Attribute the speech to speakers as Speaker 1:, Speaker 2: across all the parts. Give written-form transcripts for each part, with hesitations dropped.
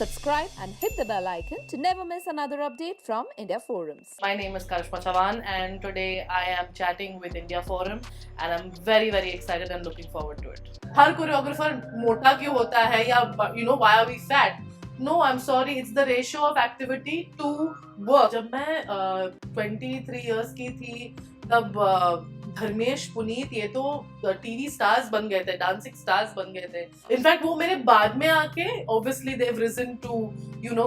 Speaker 1: subscribe and hit the bell icon to never miss another update from India Forums.
Speaker 2: My name is Karishma Chavan, and today I am chatting with India Forum, and I'm very very excited and looking forward to it. Her choreographer मोटा क्यों होता है या why are we fat? No, I'm sorry, it's the ratio of activity to work. जब मैं 23 years की थी तब धर्मेश पुनीत ये तो टीवी स्टार्स बन गए थे, डांसिंग स्टार्स बन गए थे. इनफैक्ट वो मेरे बाद में आके obviously they've risen to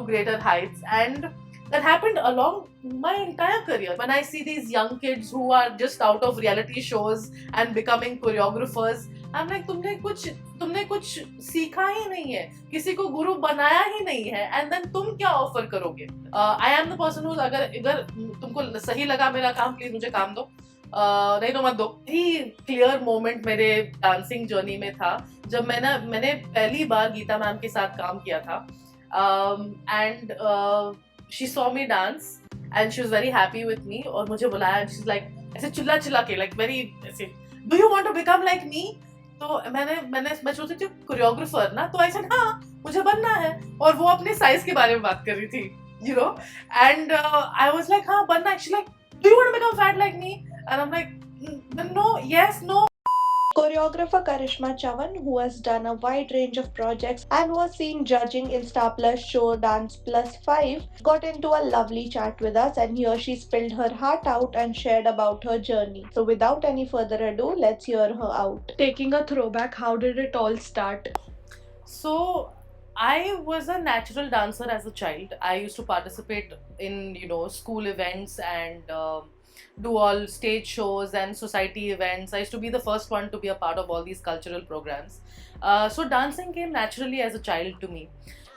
Speaker 2: greater heights, and that happened along my entire career. When I see these young kids who are just out of reality shows and becoming choreographers, I'm like, तुमने कुछ सीखा ही नहीं है, किसी को गुरु बनाया ही नहीं है, and then तुम क्या ऑफर करोगे? I am the person who अगर तुमको सही लगा मेरा काम, प्लीज मुझे काम दो, नहीं तो मत दो. ही क्लियर मोमेंट मेरे डांसिंग जर्नी में था जब मैंने पहली बार गीता मैम के साथ काम किया था, and she saw me dance and she was very happy with me और मुझे बुलाया, and she's like ऐसे चिल्ला के like very ऐसे, do you want to become like me? तो मैं सोचती थी कोरियोग्राफर ना, तो I said हाँ मुझे बनना है, और वो अपने साइज के बारे में बात कर रही थी, and I was like हाँ बनना है. She's like, do you want to become fat like me? And I'm like, no, yes, no.
Speaker 3: Choreographer Karishma Chavan, who has done a wide range of projects and was seen judging in Star Plus show Dance Plus 5, got into a lovely chat with us, and here she spilled her heart out and shared about her journey. So without any further ado, let's hear her out. Taking a throwback, how did it all start?
Speaker 2: So I was a natural dancer as a child. I used to participate in school events and do all stage shows and society events. I used to be the first one to be a part of all these cultural programs. So dancing came naturally as a child to me.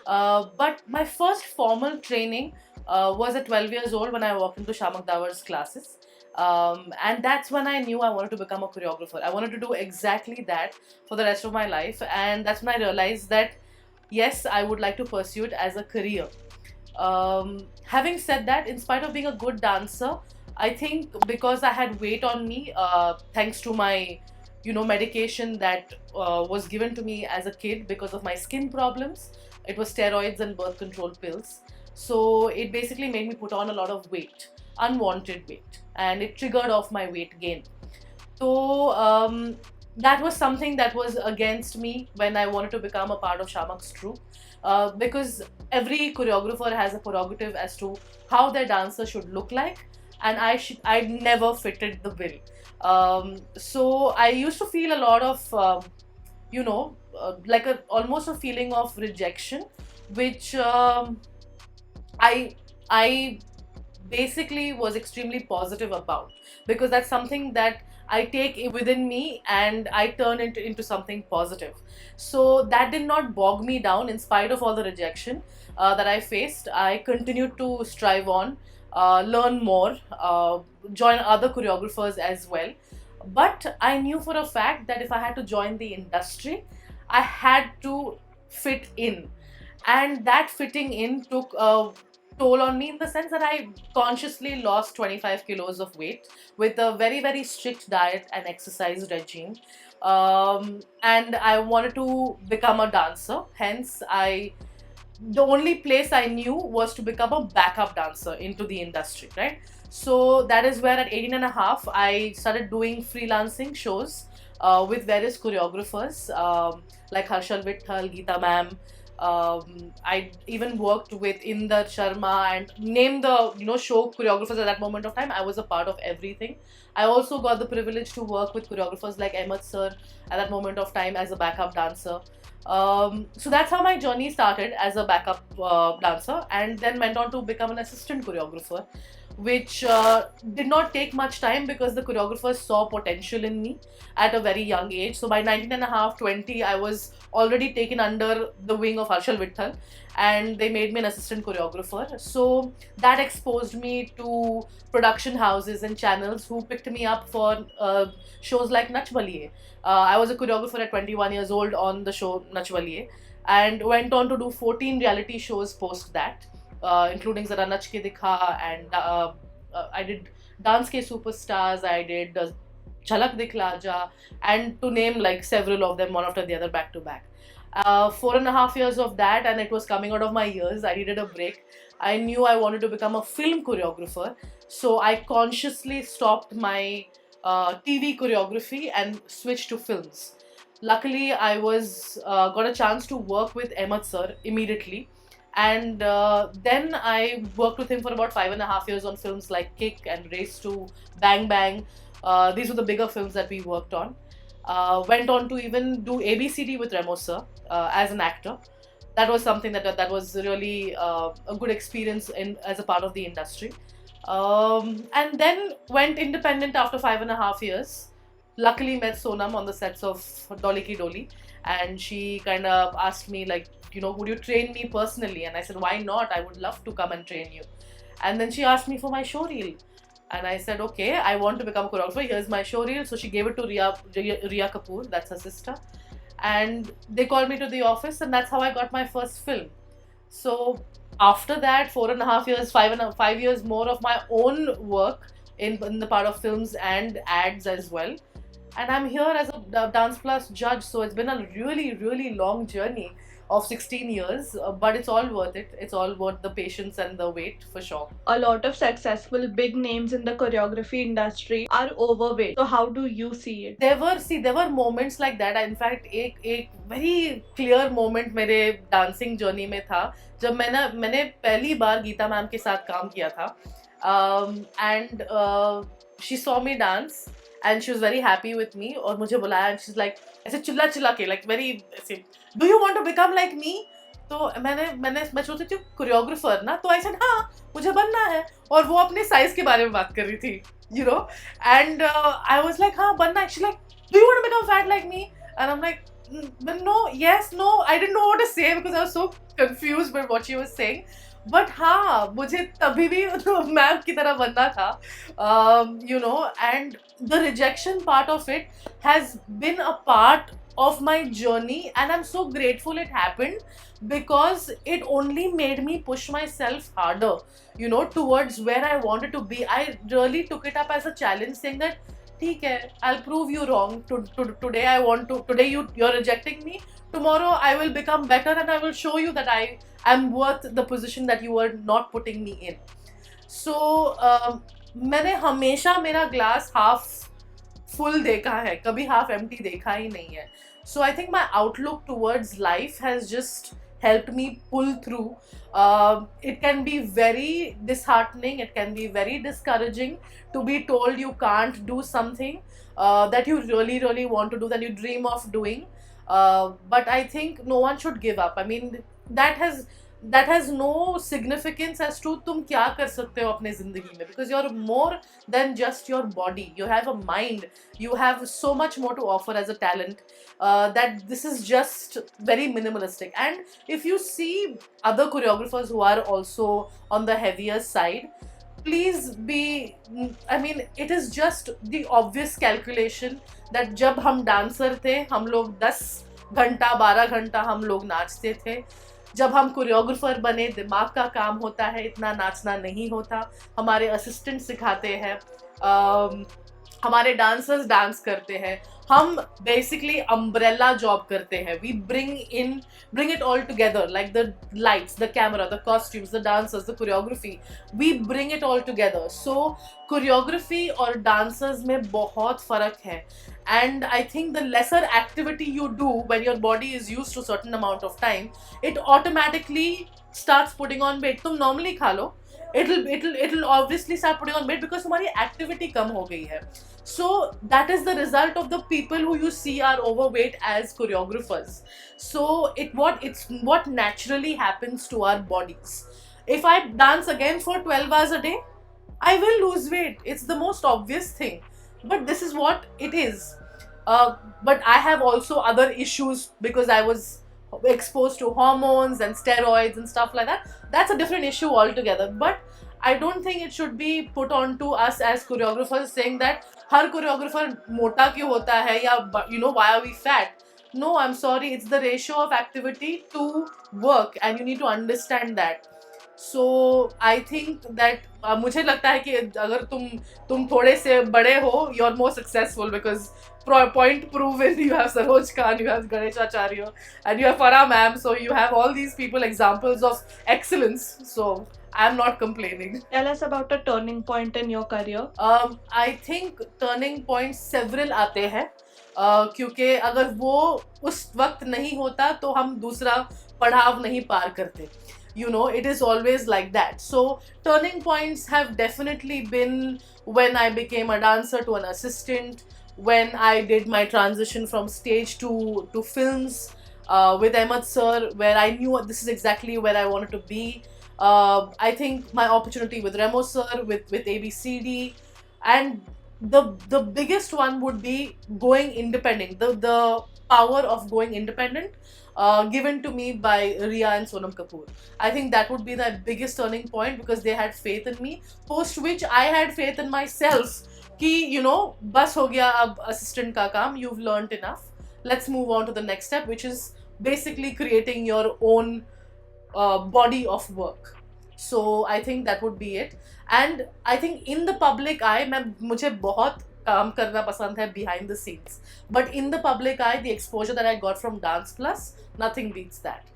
Speaker 2: But my first formal training was at 12 years old when I walked into Shamak Dawar's classes. And that's when I knew I wanted to become a choreographer. I wanted to do exactly that for the rest of my life, and that's when I realized that yes, I would like to pursue it as a career. Having said that, in spite of being a good dancer, I think because I had weight on me, thanks to my medication that was given to me as a kid because of my skin problems. It was steroids and birth control pills. So it basically made me put on a lot of weight, unwanted weight, and it triggered off my weight gain. So that was something that was against me when I wanted to become a part of Shamak's troupe, because every choreographer has a prerogative as to how their dancer should look like, and I never fitted the bill. So I used to feel a lot of like almost a feeling of rejection, which I basically was extremely positive about, because that's something that I take within me and I turn it into something positive. So that did not bog me down in spite of all the rejection that I faced. I continued to strive on, learn more, join other choreographers as well. But I knew for a fact that if I had to join the industry, I had to fit in. And that fitting in took a toll on me in the sense that I consciously lost 25 kilos of weight with a very, very strict diet and exercise regime. And I wanted to become a dancer. Hence, the only place I knew was to become a backup dancer into the industry, right? So that is where at 18 and a half, I started doing freelancing shows with various choreographers like Harshal Vittal, Geeta ma'am. I even worked with Inder Sharma, and name the show choreographers at that moment of time. I was a part of everything. I also got the privilege to work with choreographers like Ahmed Sir at that moment of time as a backup dancer. So that's how my journey started as a backup dancer, and then went on to become an assistant choreographer, which did not take much time because the choreographers saw potential in me at a very young age. So by 19 and a half, 20, I was already taken under the wing of Harshal Vittal, and they made me an assistant choreographer. So that exposed me to production houses and channels who picked me up for shows like Nach Baliye. I was a choreographer at 21 years old on the show Nach Baliye, and went on to do 14 reality shows post that, including Zara Nach Ke Dikha, and I did Dance Ke Superstars, I did Jhalak Dikhla Ja, and to name like several of them one after the other back to back. 4.5 years of that, and it was coming out of my ears. I needed a break. I knew I wanted to become a film choreographer, so I consciously stopped my TV choreography and switched to films. Luckily, I was got a chance to work with Ahmed sir immediately, and then I worked with him for about 5.5 years on films like Kick and Race to Bang Bang. These were the bigger films that we worked on. Went on to even do ABCD with Remo sir as an actor. That was something that was really a good experience in as a part of the industry. And then went independent after 5.5 years. Luckily met Sonam on the sets of Dolly Ki Dolly, and she kind of asked me like, would you train me personally? And I said, why not? I would love to come and train you. And then she asked me for my show reel. And I said, okay, I want to become a choreographer. Here's my show reel. So she gave it to Riya Kapoor, that's her sister. And they called me to the office, and that's how I got my first film. So after that, 4.5 years, 5 years more of my own work in the part of films and ads as well. And I'm here as a Dance Plus judge. So it's been a really, really long journey of 16 years, but it's all worth it. It's all worth the patience and the wait for sure.
Speaker 3: A lot of successful big names in the choreography industry are overweight. So how do you see it?
Speaker 2: there were moments like that. In fact, एक very clear moment मेरे dancing journey में था जब मैंने पहली बार Gita ma'am के साथ काम किया था. And she saw me dance and she was very happy with me और मुझे बुलाया and she's like ऐसे चिल्ला चिल्ला के like very ऐसे, do you want to become like me? तो मैं सोचती थी कोरियोग्राफर ना, तो आई सेड हाँ मुझे बनना है, और वो अपने साइज के बारे में बात कर रही थी, and I was like हाँ बनना है. She's like, do you want to become fat like me? And I'm like, but no, yes, no. I didn't know what to say because I was so confused by what she was saying. But हाँ मुझे तभी भी ma'am की तरह बनना था, and the rejection part of it has been a part of my journey, and I'm so grateful it happened because it only made me push myself harder, towards where I wanted to be. I really took it up as a challenge, saying that ठीक है, I'll prove you wrong. Today you're rejecting me. Tomorrow I will become better and I will show you that I am worth the position that you were not putting me in. So मैंने हमेशा मेरा glass half full देखा है, कभी half empty देखा ही नहीं है. So I think my outlook towards life has just helped me pull through. It can be very disheartening, it can be very discouraging to be told you can't do something that you really, really want to do, that you dream of doing. But I think no one should give up. I mean, that has no significance as to तुम क्या कर सकते हो अपने जिंदगी में, because you're more than just your body. You have a mind, you have so much more to offer as a talent, that this is just very minimalistic. And if you see other choreographers who are also on the heavier side, please be, I mean, it is just the obvious calculation that जब हम dancer थे हम लोग 10 घंटा 12 घंटा हम लोग नाचते थे. जब हम कोरियोग्राफर बने दिमाग का काम होता है, इतना नाचना नहीं होता. हमारे असिस्टेंट सिखाते हैं, हमारे डांसर्स डांस करते हैं. हम बेसिकली अम्ब्रेला जॉब करते हैं. We bring it all together, like the lights, the camera, the costumes, the dancers, the choreography. We bring it all together. So choreography और dancers में बहुत फर्क है. And I think the lesser activity you do when your body is used to a certain amount of time, it automatically starts putting on weight. तुम normally खा लो, it'll obviously start putting on weight because तुम्हारी activity कम हो गई है. So that is the result of the people who you see are overweight as choreographers. So it's what naturally happens to our bodies. If I dance again for 12 hours a day, I will lose weight. It's the most obvious thing. But this is what it is. But I have also other issues because I was exposed to hormones and steroids and stuff like that. That's a different issue altogether. But I don't think it should be put on to us as choreographers saying that her choreographer मोटा क्यों होता है या why are we fat? No, I'm sorry. It's the ratio of activity to work, and you need to understand that. So I think that मुझे लगता है कि अगर तुम थोड़े से बड़े हो, you are more successful because point proven. You have Saroj Khan, you have Ganesh Acharya, and you have Farah ma'am. So you have all these people examples of excellence. So I'm not complaining.
Speaker 3: Tell us about a turning point in your career.
Speaker 2: I think turning points several आते हैं क्योंकि अगर वो उस वक्त नहीं होता तो हम दूसरा पड़ाव नहीं पार करते. You know, it is always like that. So turning points have definitely been when I became a dancer to an assistant, when I did my transition from stage to films with Ahmed sir, where I knew this is exactly where I wanted to be. I think my opportunity with Remo sir, with ABCD, and the biggest one would be going independent. The power of going independent, given to me by Riya and Sonam Kapoor. I think that would be the biggest turning point because they had faith in me. Post which I had faith in myself. कि you know बस हो गया अब assistant का काम, you've learned enough, let's move on to the next step, which is basically creating your own body of work. So I think that would be it. And I think in the public eye, मुझे बहुत काम करना पसंद है behind the scenes, but in the public eye the exposure that I got from Dance Plus, nothing beats that.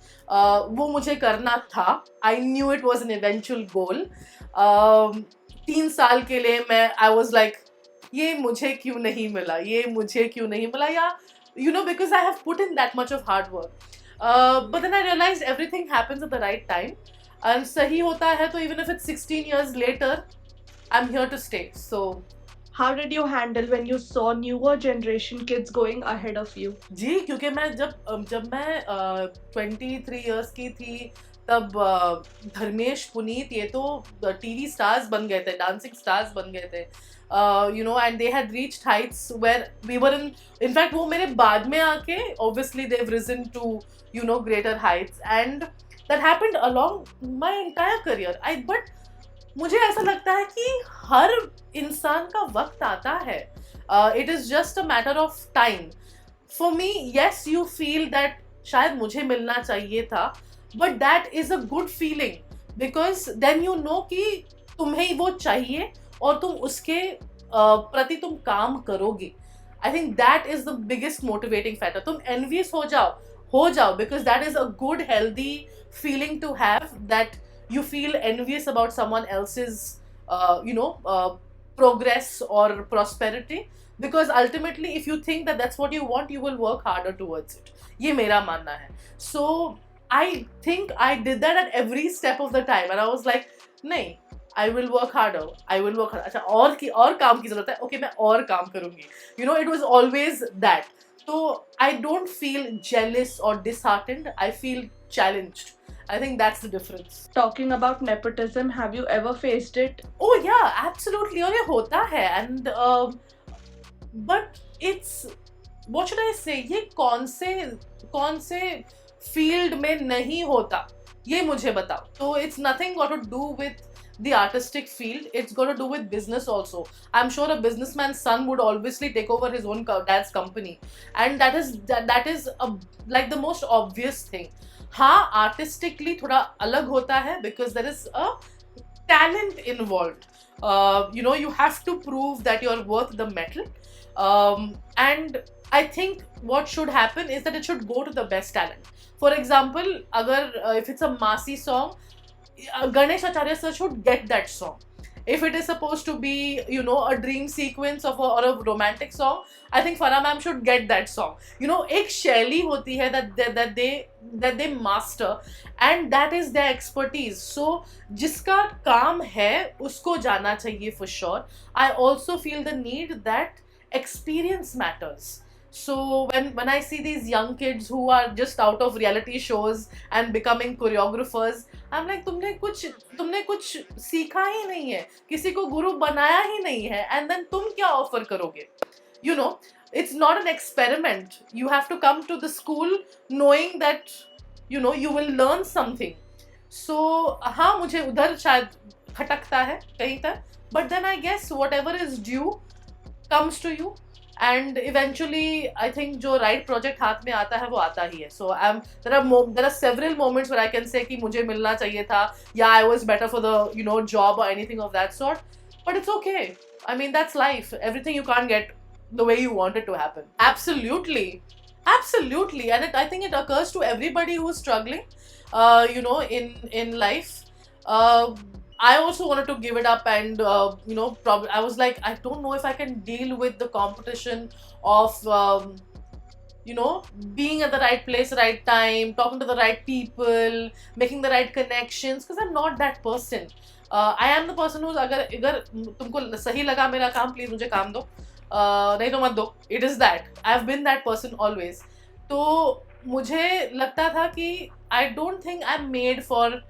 Speaker 2: वो मुझे करना था. I knew it was an eventual goal. 3 साल के लिए मैं I was like, ये मुझे क्यों नहीं मिला, ये मुझे क्यों नहीं मिला, या you know, because I have put in that much of hard work. But then I realized everything happens at the right time, and सही होता है तो even if it's 16 years later, I'm here to stay. So
Speaker 3: How did you handle when you saw newer generation kids going ahead of you?
Speaker 2: जी, क्योंकि मैं जब मैं 23 years की थी तब धर्मेश, पुनीत, ये तो टीवी स्टार्स बन गए थे, डांसिंग स्टार्स बन गए थे, you know, and they had reached heights where we were in fact वो मेरे बाद में आके obviously they've risen to, you know, greater heights, and that happened along my entire career. But मुझे ऐसा लगता है कि हर इंसान का वक्त आता है. It is just a matter of time. For me, yes, you feel that शायद मुझे मिलना चाहिए था, but that is a good feeling because then you know कि तुम्हें वो चाहिए और तुम उसके प्रति तुम काम करोगे. I think that is the biggest motivating factor. तुम envious हो जाओ because that is a good healthy feeling to have, that you feel envious about someone else's you know progress or prosperity, because ultimately if you think that that's what you want, you will work harder towards it. ये मेरा मानना है. So I think I did that at every step of the time, and I was like, नहीं, I will work harder. अच्छा और काम की जरूरत है, okay, मैं और काम करूँगी. You know, it was always that. So I don't feel jealous or disheartened. I feel challenged. I think that's the difference.
Speaker 3: Talking about nepotism, have you ever faced it?
Speaker 2: Oh yeah, absolutely. और ये होता है, and but it's, what should I say, ये कौन से field में नहीं होता, ये मुझे बताओ. So it's nothing got to do with the artistic field, it's got to do with business also. I'm sure a businessman's son would obviously take over his own dad's company, and that is like the most obvious thing. हाँ, artistically थोड़ा अलग होता है because there is a talent involved. You know, you have to prove that you're worth the metal, and I think what should happen is that it should go to the best talent. For example, अगर if it's a massy song, Ganesh Acharya sir should get that song. If it is supposed to be, you know, a dream sequence of or a romantic song, I think Farah ma'am should get that song. You know, एक शैली होती है that they master, and that is their expertise. So जिसका काम है उसको जाना चाहिए for sure. I also feel the need that experience matters. So when I see these young kids who are just out of reality shows and becoming choreographers, I'm like, तुमने कुछ सीखा ही नहीं है, किसी को गुरु बनाया ही नहीं है, and then तुम क्या ऑफर करोगे? You know, it's not an experiment. You have to come to the school knowing that, you know, you will learn something. So हाँ, मुझे उधर शायद खटकता है कहीं तक, but then I guess whatever is due comes to you. and eventually I think जो right project हाथ में आता है वो आता ही है. So there are several moments where I can say कि मुझे मिलना चाहिए था, yeah, I was better for the job or anything of that sort, but it's okay. I mean, that's life. Everything you can't get the way you want it to happen. Absolutely. Absolutely. And I think it occurs to everybody who's struggling, in life. I also wanted to give it up, and I was like, I don't know if I can deal with the competition of being at the right place, right time, talking to the right people, making the right connections, because I'm not that person. I am the person who's अगर तुमको सही लगा मेरा काम, please मुझे काम दो, नहीं तो मत दो. It is that. I've been that person always. तो मुझे लगता था कि I don't think I'm made for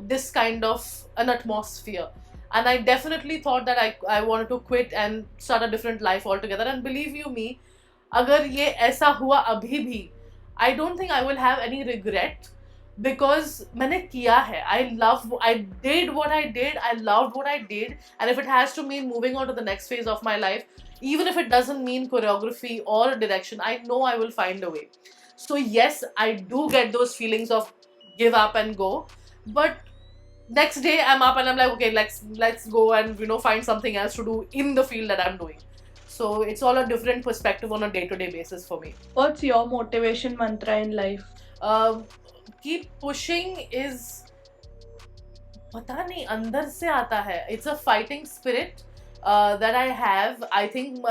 Speaker 2: this kind of an atmosphere, and I definitely thought that I wanted to quit and start a different life altogether. And believe you me, अगर ये ऐसा हुआ अभी भी, I don't think I will have any regret, because मैंने किया है. I did what I did, I loved what I did, and if it has to mean moving on to the next phase of my life, even if it doesn't mean choreography or direction, I know I will find a way. So yes, I do get those feelings of give up and go, but next day I'm up and I'm like, okay, let's go and find something else to do in the field that I'm doing. So it's all a different perspective on a day-to-day basis for me.
Speaker 3: What's your motivation mantra in life?
Speaker 2: Keep pushing is, पता नहीं अंदर से आता है. It's a fighting spirit that I have. I think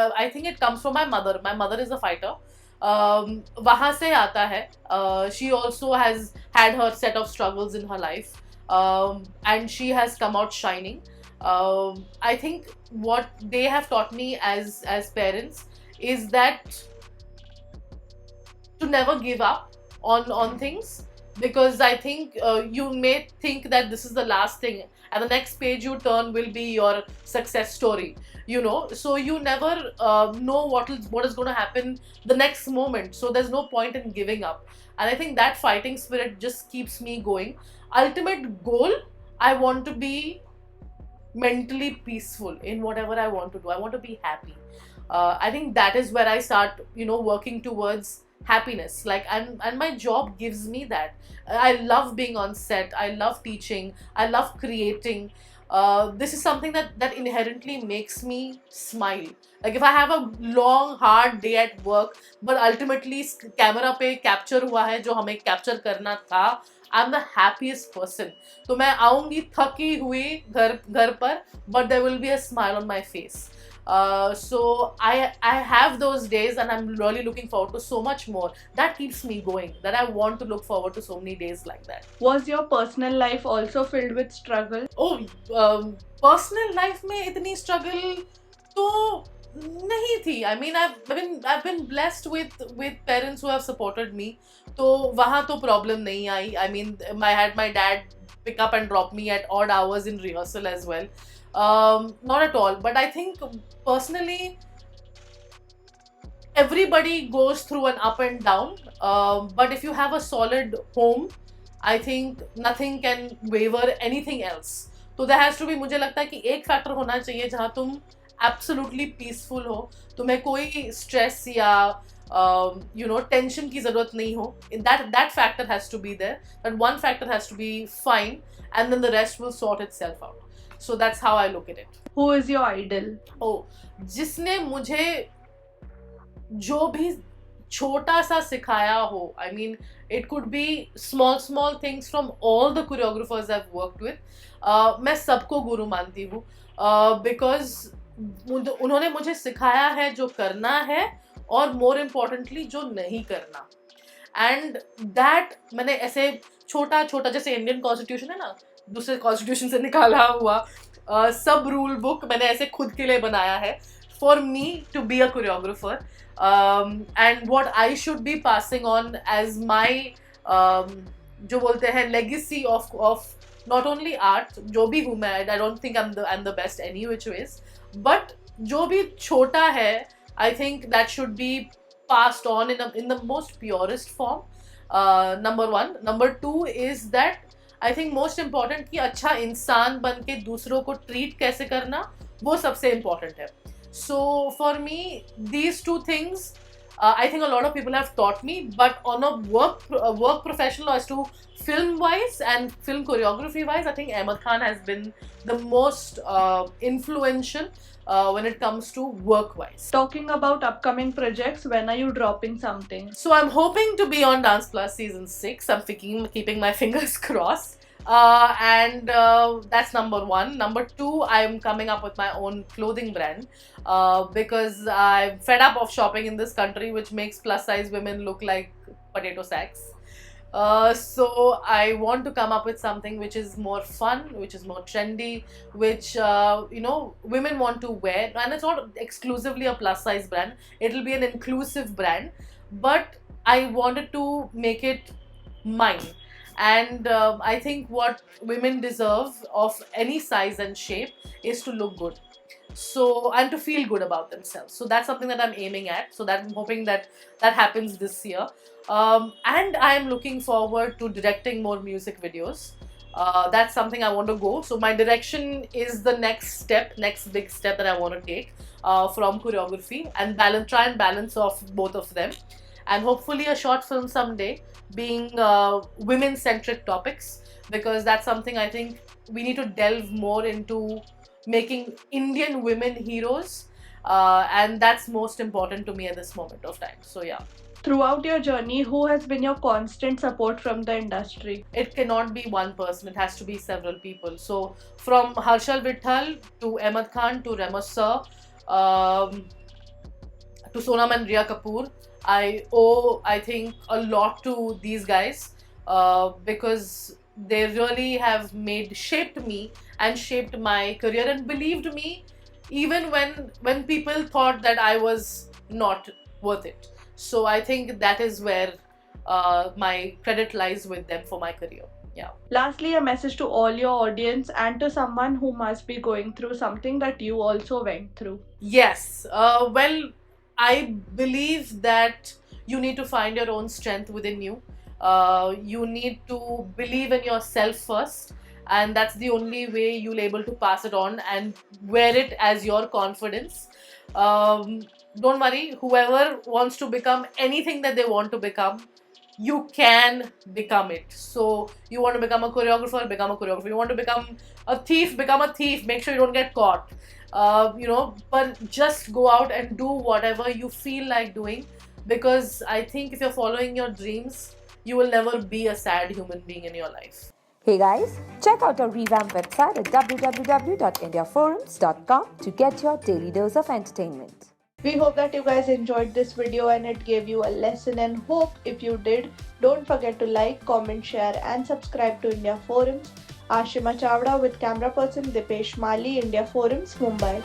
Speaker 2: it comes from my mother. My mother is a fighter. वहाँ से आता है. She also has had her set of struggles in her life, and she has come out shining. I think what they have taught me as parents is that to never give up on things, because I think you may think that this is the last thing and the next page you turn will be your success story, so you never know what is going to happen the next moment, so there's no point in giving up. And I think that fighting spirit just keeps me going. Ultimate goal, I want to be mentally peaceful in whatever I want to do. I want to be happy. I think that is where I start working towards happiness, and my job gives me that. I love being on set, I love teaching, I love creating. This is something that inherently makes me smile. Like if I have a long hard day at work, but ultimately camera पे capture हुआ है जो हमें capture करना था, I'm the happiest person. तो मैं आऊँगी थकी हुई घर पर, but there will be a smile on my face. So I have those days, and I'm really looking forward to so much more. That keeps me going, that I want to look forward to so many days like that.
Speaker 3: Was your personal life also filled with struggle?
Speaker 2: Oh, personal life में इतनी struggle तो नहीं थी. I mean, I've been blessed with parents who have supported me. तो वहाँ तो problem नहीं आई. I mean, I had my dad pick up and drop me at odd hours in rehearsal as well. Not at all, but I think personally everybody goes through an up and down, but if you have a solid home, I think nothing can waver anything else. तो there has to be, मुझे लगता है कि एक factor होना चाहिए जहाँ तुम absolutely peaceful हो, तुम्हें कोई stress या tension की ज़रूरत नहीं हो. That factor has to be there. That one factor has to be fine, and then the rest will sort itself out. So that's how I look at it.
Speaker 3: Who is your idol?
Speaker 2: Oh, जिसने मुझे जो भी छोटा सा सिखाया हो, I mean, it could be small things from all the choreographers I've worked with. मैं सबको गुरु मानती हूँ, because उन्होंने मुझे सिखाया है जो करना है, और more importantly जो नहीं करना. And that मैंने ऐसे छोटा जैसे इंडियन कॉन्स्टिट्यूशन है ना, दूसरे कॉन्स्टिट्यूशन से निकाला हुआ सब रूल बुक मैंने ऐसे खुद के लिए बनाया है, for me to be a choreographer, and what I should be passing on as my जो बोलते हैं legacy of not only art, जो भी हूँ मैं, I don't think I am the best any which ways, but जो भी छोटा है, I think that should be passed on in the most purest form. Number one. Number two is that I think most important कि अच्छा इंसान बन के दूसरों को ट्रीट कैसे करना, वो सबसे इम्पोर्टेंट है. So for me, these two things, I think a lot of people have taught me. But on a work professional as to film wise and film choreography wise, I think Ahmed Khan has been the most influential when it comes to work wise.
Speaker 3: Talking about upcoming projects, when are you dropping something?
Speaker 2: So I'm hoping to be on Dance Plus season 6. I'm keeping my fingers crossed. And that's number one. Number two, I'm coming up with my own clothing brand because I'm fed up of shopping in this country, which makes plus size women look like potato sacks. So I want to come up with something which is more fun, which is more trendy, which women want to wear, and it's not exclusively a plus size brand. It'll be an inclusive brand, but I wanted to make it mine. And I think what women deserve of any size and shape is to look good, so, and to feel good about themselves. So that's something that I'm aiming at, so that I'm hoping that that happens this year. And I am looking forward to directing more music videos. That's something I want to go. So my direction is the next big step that I want to take from choreography, and try and balance off both of them, and hopefully a short film someday being women-centric topics, because that's something I think we need to delve more into, making Indian women heroes, and that's most important to me at this moment of time. So yeah.
Speaker 3: Throughout your journey, who has been your constant support from the industry?
Speaker 2: It cannot be one person, it has to be several people. So from Harshal Vittal to Ahmed Khan to Remo Sir, to Sonam and Riya Kapoor, I owe, I think, a lot to these guys because they really have shaped me and shaped my career and believed me even when people thought that I was not worth it. So I think that is where my credit lies with them for my career. Yeah.
Speaker 3: Lastly, a message to all your audience and to someone who must be going through something that you also went through.
Speaker 2: Yes. Well, I believe that you need to find your own strength within you. You need to believe in yourself first, and that's the only way you'll able to pass it on and wear it as your confidence. Don't worry, whoever wants to become anything that they want to become, you can become it. So you want to become a choreographer, become a choreographer. You want to become a thief, become a thief. Make sure you don't get caught. But just go out and do whatever you feel like doing, because I think if you're following your dreams, you will never be a sad human being in your life.
Speaker 1: Hey guys, check out our revamped website at www.indiaforums.com to get your daily dose of entertainment.
Speaker 3: We hope that you guys enjoyed this video and it gave you a lesson, and hope if you did, don't forget to like, comment, share and subscribe to India Forums. Ashima Chavda with camera person Dipesh Mali, India Forums, Mumbai.